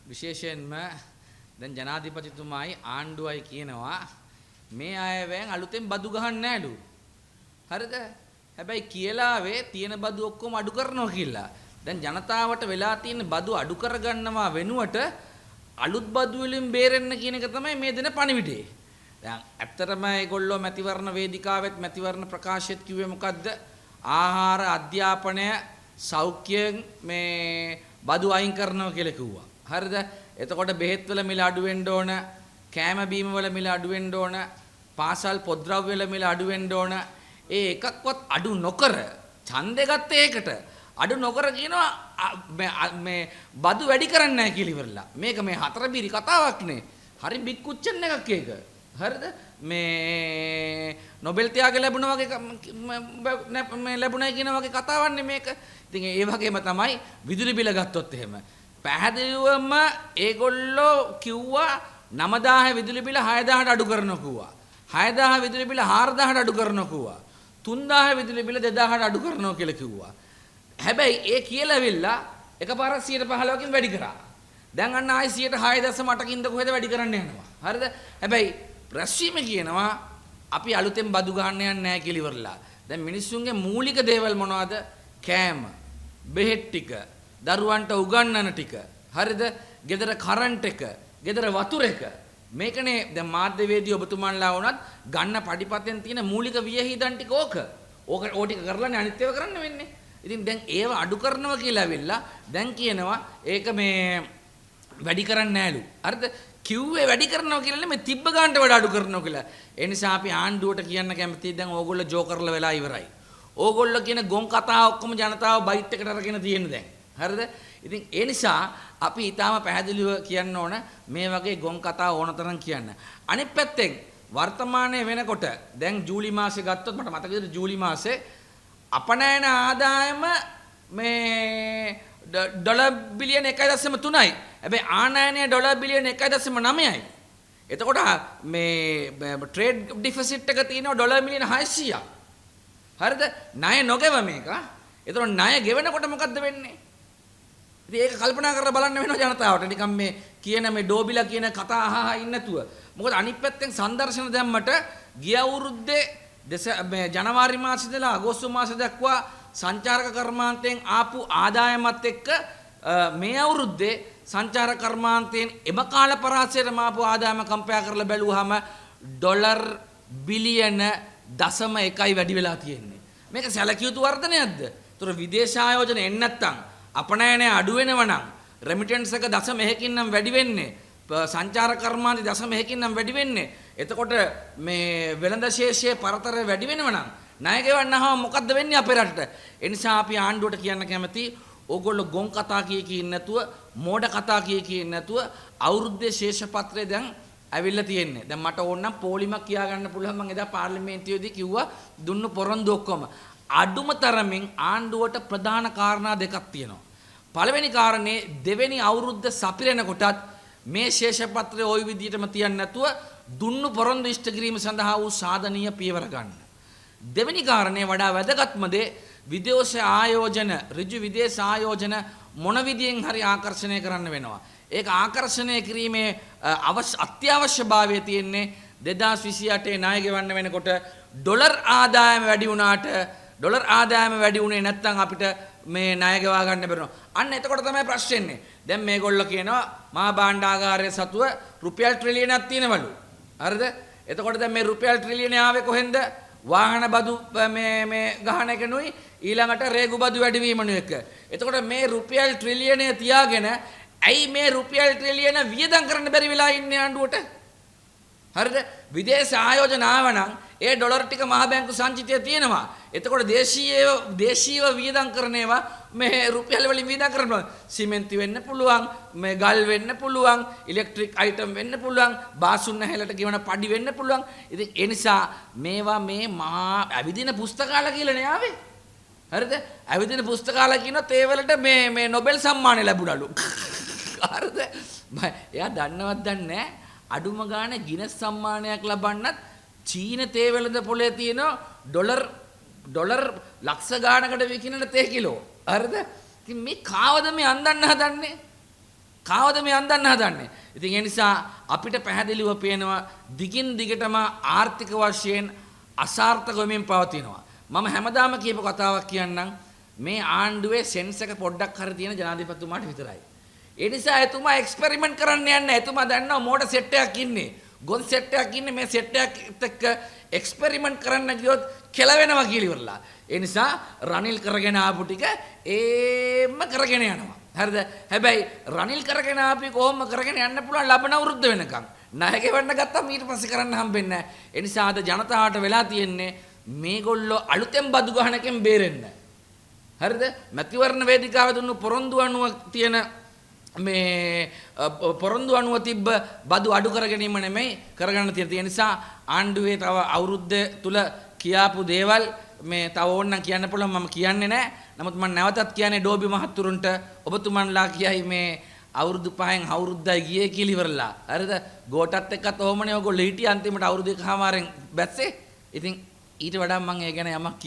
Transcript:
විශේෂයෙන්ම දැන් ජනාධිපතිතුමායි ආණ්ඩුවයි කියනවා මේ අයවැයෙන් අලුතෙන් බදු ගහන්න නෑලු. හරිද? හැබැයි කියලාවේ තියෙන බදු ඔක්කොම අඩු කරනවා කියලා. දැන් ජනතාවට වෙලා තියෙන බදු අඩු කරගන්නවා වෙනුවට අලුත් බදු වලින් බේරෙන්න කියන එක තමයි මේ දෙන පණිවිඩය. දැන් ඇත්තටම ඒගොල්ලෝ මැතිවරණ වේදිකාවෙත් මැතිවරණ ප්‍රකාශයත් කිව්වේ මොකද්ද? ආහාර අධ්‍යාපනය සෞඛ්‍යයෙන් මේ බදු අයින් කරනවා කියලා කිව්වා. හරිද? එතකොට බෙහෙත් වල මිල අඩු වෙන්න ඕන, කෑම බීම වල මිල අඩු වෙන්න ඕන, පාසල් පොත්ද්‍රව්‍ය වල මිල අඩු වෙන්න ඕන. ඒ එකක්වත් අඩු නොකර ඡන්දේ ගත්තේ ඒකට. අඩු නොකර කියනවා මේ බදු වැඩි කරන්නේ නැහැ කියලා ඉවරලා. මේක මේ හතරබිරි කතාවක් නේ. හරි බිග් කුච්චන් එකක් ඒක. හරිද? මේ නොබෙල් ත්‍යාග ලැබුණා වගේ මේ ලැබුණයි කියන වගේ කතාවක් නේ මේක. ඉතින් ඒ වගේම තමයි විදුලි බිල ගත්තොත් එහෙම. පැහැදිලිවම ඒගොල්ලෝ කිව්වා 9000 විදුලි බිල 6000ට අඩු කරනවා කිව්වා. 6000 විදුලි බිල 4000ට අඩු කරනවා කිව්වා. 3000 විදුලි බිල 2000ට අඩු කරනවා කියලා කිව්වා. හැබැයි ඒ කියලාවිල්ලා එකපාරක් 15%කින් වැඩි කරා. දැන් අන්න ආයි 6.8කින් ද කොහෙද වැඩි කරන්න යනවා. හරිද? හැබැයි රැස්වීම කියනවා අපි අලුතෙන් බදු ගන්න යන්නේ නැහැ කියලා ඉවරලා. දැන් මිනිස්සුන්ගේ මූලික දේවල් මොනවද? කෑම, බෙහෙත් ටික, දරුවන්ට උගන්වන ටික. හරිද? ගෙදර කරන්ට් එක, ගෙදර වතුර එක. මේකනේ දැන් මාධ්‍යවේදී ඔබතුමන්ලා වුණත් ගන්න පඩිපතෙන් තියෙන මූලික වියහිදන් ටික ඕක. ඕක ටික කරලානේ අනිත් ඒවා කරන්න වෙන්නේ. ඉතින් දැන් ඒව අඩු කරනවා කියලා ඇවිල්ලා දැන් කියනවා ඒක මේ වැඩි කරන්නේ නෑලු. හරිද? කිව්වේ වැඩි කරනවා කියලා මේ තිබ්බ ගන්නට වඩා අඩු කරනවා කියලා. ඒ නිසා අපි ආණ්ඩුවට කියන්න කැමතියි දැන් ඕගොල්ලෝ ජෝකර්ලා වෙලා ඉවරයි. ඕගොල්ලෝ කියන ගොන් කතා ඔක්කොම ජනතාව බයිට් එකට අරගෙන තියෙන දැන්. හරිද? ඉතින් ඒ නිසා අපි ඊටාම පැහැදිලිව කියන්න ඕන මේ වගේ ගොන් කතා ඕනතරම් කියන්න. අනිත් පැත්තෙන් වර්තමානයේ වෙනකොට දැන් ජූලි මාසේ ගත්තොත් මට මතක විදිහට ජූලි මාසේ අපනයන ආදායම මේ ඩොලර් බිලියන 1.3යි. හැබැයි ආනයනය ඩොලර් බිලියන 1.9යි. එතකොට මේ ට්‍රේඩ් ඩිෆිසිට් එක තියෙනවා ඩොලර් මිලියන 600ක්. හරිද? ණය නොගෙව මේක. එතකොට ණය ගෙවනකොට මොකද්ද වෙන්නේ? ඉතින් ඒක කල්පනා කරලා බලන්න වෙනවා ජනතාවට. නිකන් මේ කියන මේ ඩෝබිලා කියන කතා අහහා ඉන්න නැතුව. මොකද අනිත් පැත්තෙන් සංදර්ශන දැම්මට ගිය අවුරුද්දේ මේ ජනවාරි මාසෙ ඉඳලා අගෝස්තු මාසෙ දක්වා සංචාරක කර්මාන්තයෙන් ආපු ආදායමත් එක්ක මේ අවුරුද්දේ සංචාරක කර්මාන්තයෙන් එම කාල පරාසයට මාපු ආදායම කම්පයා කරලා බැලුවාම ඩොලර් බිලියන 0.1යි වැඩි වෙලා තියෙන්නේ. මේක සැලකිය යුතු වර්ධනයක්ද? ඒතර විදේශ ආයෝජන එන්නේ නැත්තම් අපනයනය අඩු වෙනවා නම් රෙමිටන්ස් එක 0.1කින් නම් වැඩි වෙන්නේ. සංචාරක කර්මාන්තේ 0.1කින් නම් වැඩි වෙන්නේ. එතකොට මේ වෙළඳ ශේෂයේ පරතර වැඩි වෙනවා නම් ණය ගෙවන්නහම මොකද්ද වෙන්නේ අපේ රටට? ඒ නිසා අපි ආණ්ඩුවට කියන්න කැමති ඕගොල්ලෝ ගොන් කතා කිය නැතුව මෝඩ කතා කිය නැතුව අවුරුද්දේ ශේෂපත්‍රය දැන් ඇවිල්ලා තියෙන්නේ. දැන් මට ඕන නම් පොලිමක් කියා ගන්න පුළුවන්. මම එදා පාර්ලිමේන්තුවේදී කිව්වා දුන්නු පොරොන්දු ඔක්කොම. අඩුම තරමින් ආණ්ඩුවට ප්‍රධාන කාරණා දෙකක් තියෙනවා. පළවෙනි කාරණේ දෙවෙනි අවුරුද්ද සපිරෙනකොටත් මේ ශේෂපත්‍රය ওই විදිහටම තියන්න නැතුව දුන්නු පොරොන්දු ඉෂ්ට කිරීම සඳහා වූ සාධනීය පියවර ගන්න. දෙවෙනි කාරණේ වඩා වැදගත්ම දේ විදේශ ආයෝජන ඍජු විදේශ ආයෝජන මොන විදියෙන් හරි ආකර්ෂණය කරන්න වෙනවා. ඒක ආකර්ෂණය කිරීමේ අත්‍යවශ්‍යභාවය තියෙන්නේ 2028 ණය ගෙවන්න වෙනකොට ඩොලර් ආදායම වැඩි වුණාට ඩොලර් ආදායම වැඩි වුණේ නැත්නම් අපිට මේ ණය ගෙවා ගන්න බැරනවා. අන්න එතකොට තමයි ප්‍රශ්නේ එන්නේ. දැන් මේගොල්ලෝ කියනවා මහා භාණ්ඩාගාරයේ සතුව රුපියල් ට්‍රිලියනක් තියෙනවලු. හරිද? එතකොට දැන් මේ රුපියල් ට්‍රිලියනය ආවේ කොහෙන්ද? වාහන බදු මේ ගහන එකනුයි ඊළඟට රේගු බදු වැඩිවීමනුයි එක. එතකොට මේ රුපියල් ට්‍රිලියනය තියාගෙන ඇයි මේ රුපියල් ට්‍රිලියන වියදම් කරන්න බැරි වෙලා ඉන්නේ ආණ්ඩුවට? හරිද? විදේශ ආයෝජන ආවනම් ඒ ඩොලර් ටික මහ බැංකු සංචිතයේ තියෙනවා. එතකොට දේශීයව වියදම් කරන ඒවා මේ රුපියල් වලින් වියදම් කරනවා. සිමෙන්ති වෙන්න පුළුවන්, මේ ගල් වෙන්න පුළුවන්, ඉලෙක්ට්‍රික් අයිටම් වෙන්න පුළුවන්, බාසුන් නැහැලට ගෙවන පඩි වෙන්න පුළුවන්. ඉතින් ඒ නිසා මේවා මේ මහා ඇවිදින පුස්තකාල කියලා නේ ආවේ. හරිද? ඇවිදින පුස්තකාල කියනොත් ඒ වලට මේ නොබෙල් සම්මානය ලැබුණලු. හරිද? එයා දන්නවත් දන්නේ නැහැ. අඩුම ගානේ ගිනස් සම්මානයක් ලබන්නත් චීන තේ වෙළඳ පොලේ තියෙන ඩොලර් ලක්ෂ ගානකට විකිනන තේ කිලෝ. හරිද? ඉතින් මේ කාවද මේ අන්දන්න හදන්නේ? කාවද මේ අන්දන්න හදන්නේ? ඉතින් ඒ නිසා අපිට පැහැදිලිව පේනවා දිගින් දිගටම ආර්ථික වශයෙන් අසාර්ථක වෙමින් පවතිනවා. මම හැමදාම කියපු කතාවක් කියන්නම්. මේ ආණ්ඩුවේ සෙන්ස් එක පොඩ්ඩක් හරි තියෙන ජනාධිපතිතුමාට විතරයි. ඒ නිසා එතුමා එක්ස්පෙරිමන්ට් කරන්න යන්නේ. එතුමා දන්නවා මෝඩ සෙට් එකක් ඉන්නේ. ගොන් සෙට් එකක් ඉන්නේ. මේ සෙට් එකත් එක්ක එක්ස්පෙරිමන්ට් කරන්න ගියොත් කෙලවෙනවා කියලා ඉවරලා. ඒ නිසා රනිල් කරගෙන ආපු ටික ඒම කරගෙන යනවා. හරිද? හැබැයි රනිල් කරගෙන ආපි කොහොම කරගෙන යන්න පුළුවන් ලබන අවුරුද්ද වෙනකන්. ණය ගෙවන්න ගත්තම ඊට පස්සේ කරන්න හම්බෙන්නේ නැහැ. ඒ නිසා අද ජනතාවට වෙලා තියෙන්නේ මේගොල්ලෝ අලුතෙන් බදු ගහන එකෙන් බේරෙන්න. හරිද? මැතිවරණ වේදිකාවේ දුන්නු පොරොන්දු අනුව තියෙන මේ පොරොන්දු අනුව තිබ්බ බදු අඩු කර ගැනීම නෙමෙයි කරගන්න තියෙන. ඒ නිසා ආණ්ඩුවේ තව අවුරුද්ද තුල කියාපු දේවල් මේ තව ඕනනම් කියන්න පුළුවන් මම කියන්නේ නැහැ. නමුත් මම නැවතත් කියන්නේ ඩෝබි මහත්තුරුන්ට ඔබතුමන්ලා කියයි මේ අවුරුදු 5න් අවුරුද්දයි ගියේ කියලා ඉවරලා. හරිද? ගෝටත් එක්කත් ඔහොමනේ ඔයගොල්ලෝ හිටියේ අන්තිමට අවුරුදු එකමාරෙන් බැස්සේ. ඉතින් ඊට වඩා මම ඒ ගැන යමක්